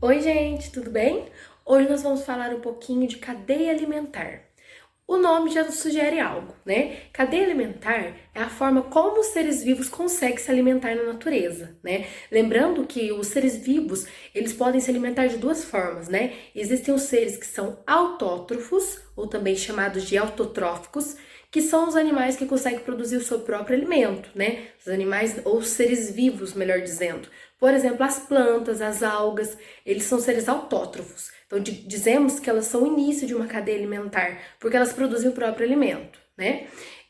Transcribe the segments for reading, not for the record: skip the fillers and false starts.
Oi, gente, tudo bem? Hoje nós vamos falar um pouquinho de cadeia alimentar. O nome já nos sugere algo, né? Cadeia alimentar é a forma como os seres vivos conseguem se alimentar na natureza, né? Lembrando que os seres vivos, eles podem se alimentar de duas formas, né? Existem os seres que são autótrofos, ou também chamados de autotróficos, que são os animais que conseguem produzir o seu próprio alimento, né? Os animais, ou os seres vivos, melhor dizendo. Por exemplo, as plantas, as algas, eles são seres autótrofos. Então, dizemos que elas são o início de uma cadeia alimentar, porque elas produzem o próprio alimento, né?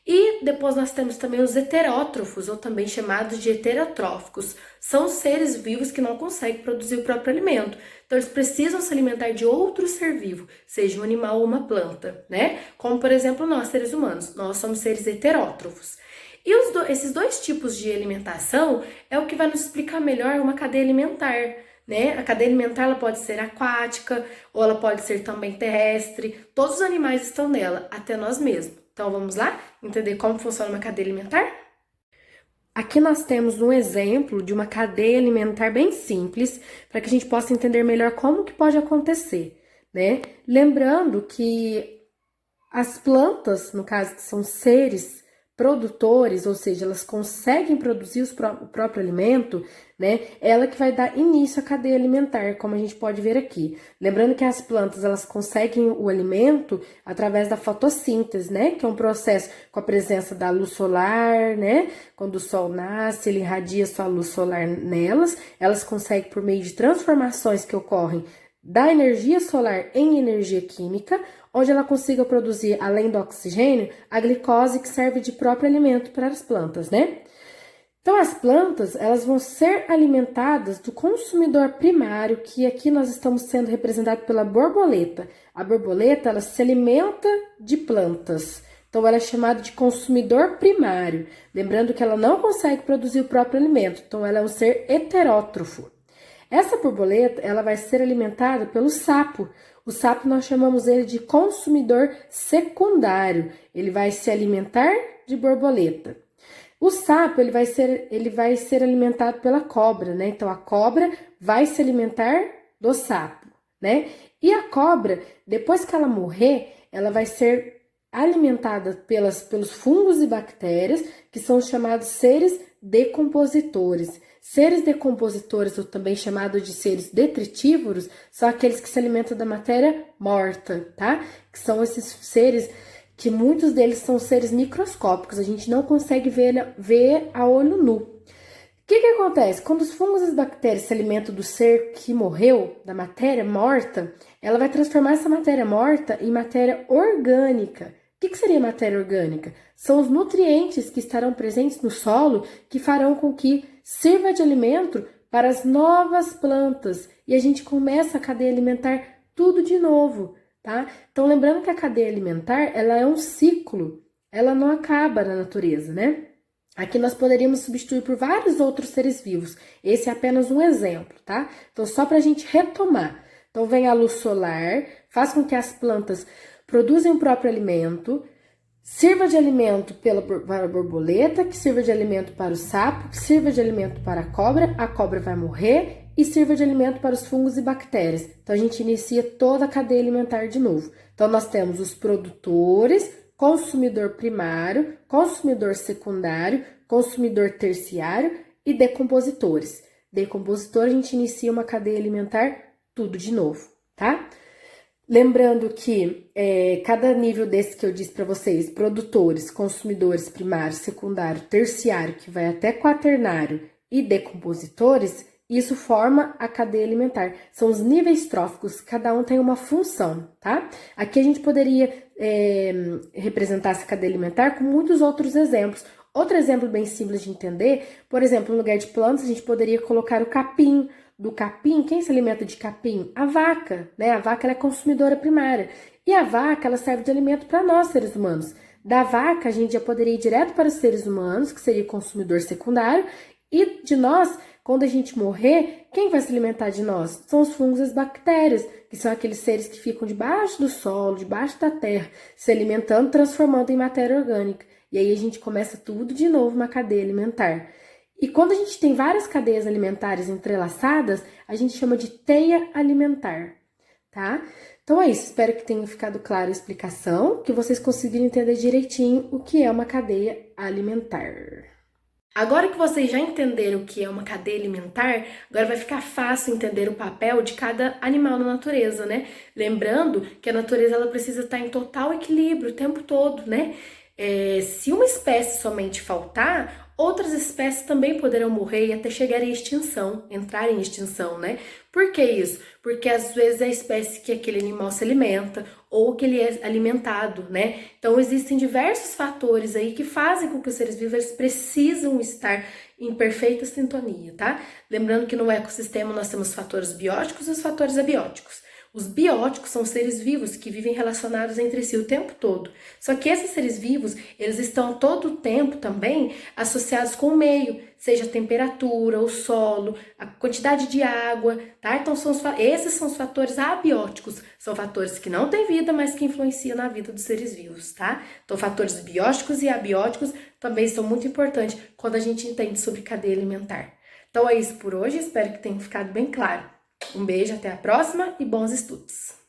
E depois nós temos também os heterótrofos, ou também chamados de heterotróficos. São seres vivos que não conseguem produzir o próprio alimento. Então, eles precisam se alimentar de outro ser vivo, seja um animal ou uma planta, né? Como, por exemplo, nós, seres humanos. Nós somos seres heterótrofos. E esses dois tipos de alimentação é o que vai nos explicar melhor uma cadeia alimentar, né? A cadeia alimentar ela pode ser aquática ou ela pode ser também terrestre. Todos os animais estão nela, até nós mesmos. Então vamos lá entender como funciona uma cadeia alimentar? Aqui nós temos um exemplo de uma cadeia alimentar bem simples, para que a gente possa entender melhor como que pode acontecer, né? Lembrando que as plantas, no caso, que são seres produtores, ou seja, elas conseguem produzir o próprio alimento, né? Ela que vai dar início à cadeia alimentar, como a gente pode ver aqui. Lembrando que as plantas, elas conseguem o alimento através da fotossíntese, né? Que é um processo com a presença da luz solar, né? Quando o sol nasce, ele irradia sua luz solar nelas, elas conseguem, por meio de transformações que ocorrem da energia solar em energia química, onde ela consiga produzir, além do oxigênio, a glicose que serve de próprio alimento para as plantas, né? Então, as plantas, elas vão ser alimentadas do consumidor primário, que aqui nós estamos sendo representados pela borboleta. A borboleta, ela se alimenta de plantas. Então, ela é chamada de consumidor primário. Lembrando que ela não consegue produzir o próprio alimento. Então, ela é um ser heterótrofo. Essa borboleta, ela vai ser alimentada pelo sapo. O sapo, nós chamamos ele de consumidor secundário. Ele vai se alimentar de borboleta. O sapo, ele vai ser alimentado pela cobra, né? Então, a cobra vai se alimentar do sapo, né? E a cobra, depois que ela morrer, ela vai ser alimentada pelos fungos e bactérias, que são chamados seres decompositores. Seres decompositores, ou também chamados de seres detritívoros, são aqueles que se alimentam da matéria morta, tá? Que são esses seres que muitos deles são seres microscópicos, a gente não consegue ver a olho nu. O que acontece? Quando os fungos e as bactérias se alimentam do ser que morreu, da matéria morta, ela vai transformar essa matéria morta em matéria orgânica. O que seria matéria orgânica? São os nutrientes que estarão presentes no solo que farão com que sirva de alimento para as novas plantas. E a gente começa a cadeia alimentar tudo de novo, tá? Então, lembrando que a cadeia alimentar, ela é um ciclo. Ela não acaba na natureza, né? Aqui nós poderíamos substituir por vários outros seres vivos. Esse é apenas um exemplo, tá? Então, só para a gente retomar. Então, vem a luz solar, faz com que as plantas produzem o próprio alimento, sirva de alimento para a borboleta, que sirva de alimento para o sapo, que sirva de alimento para a cobra vai morrer e sirva de alimento para os fungos e bactérias. Então, a gente inicia toda a cadeia alimentar de novo. Então, nós temos os produtores, consumidor primário, consumidor secundário, consumidor terciário e decompositores. Decompositor, a gente inicia uma cadeia alimentar tudo de novo, tá? Lembrando que cada nível desse que eu disse para vocês, produtores, consumidores primário, secundário, terciário, que vai até quaternário e decompositores, isso forma a cadeia alimentar. São os níveis tróficos, cada um tem uma função, tá? Aqui a gente poderia representar essa cadeia alimentar com muitos outros exemplos. Outro exemplo bem simples de entender, por exemplo, no lugar de plantas, a gente poderia colocar o capim. Do capim, quem se alimenta de capim? A vaca, né? A vaca ela é consumidora primária. E a vaca, ela serve de alimento para nós, seres humanos. Da vaca, a gente já poderia ir direto para os seres humanos, que seria o consumidor secundário. E de nós, quando a gente morrer, quem vai se alimentar de nós? São os fungos e as bactérias, que são aqueles seres que ficam debaixo do solo, debaixo da terra, se alimentando, transformando em matéria orgânica. E aí a gente começa tudo de novo, uma cadeia alimentar. E quando a gente tem várias cadeias alimentares entrelaçadas, a gente chama de teia alimentar, tá? Então é isso, espero que tenha ficado clara a explicação, que vocês conseguiram entender direitinho o que é uma cadeia alimentar. Agora que vocês já entenderam o que é uma cadeia alimentar, agora vai ficar fácil entender o papel de cada animal na natureza, né? Lembrando que a natureza ela precisa estar em total equilíbrio o tempo todo, né? Se uma espécie somente faltar, outras espécies também poderão morrer e até chegar em extinção, entrar em extinção, né? Por que isso? Porque às vezes é a espécie que aquele animal se alimenta ou que ele é alimentado, né? Então existem diversos fatores aí que fazem com que os seres vivos eles precisam estar em perfeita sintonia, tá? Lembrando que no ecossistema nós temos fatores bióticos e os fatores abióticos. Os bióticos são seres vivos que vivem relacionados entre si o tempo todo. Só que esses seres vivos, eles estão todo o tempo também associados com o meio, seja a temperatura, o solo, a quantidade de água, tá? Então esses são os fatores abióticos, são fatores que não têm vida, mas que influenciam na vida dos seres vivos, tá? Então fatores bióticos e abióticos também são muito importantes quando a gente entende sobre cadeia alimentar. Então é isso por hoje, espero que tenha ficado bem claro. Um beijo, até a próxima e bons estudos!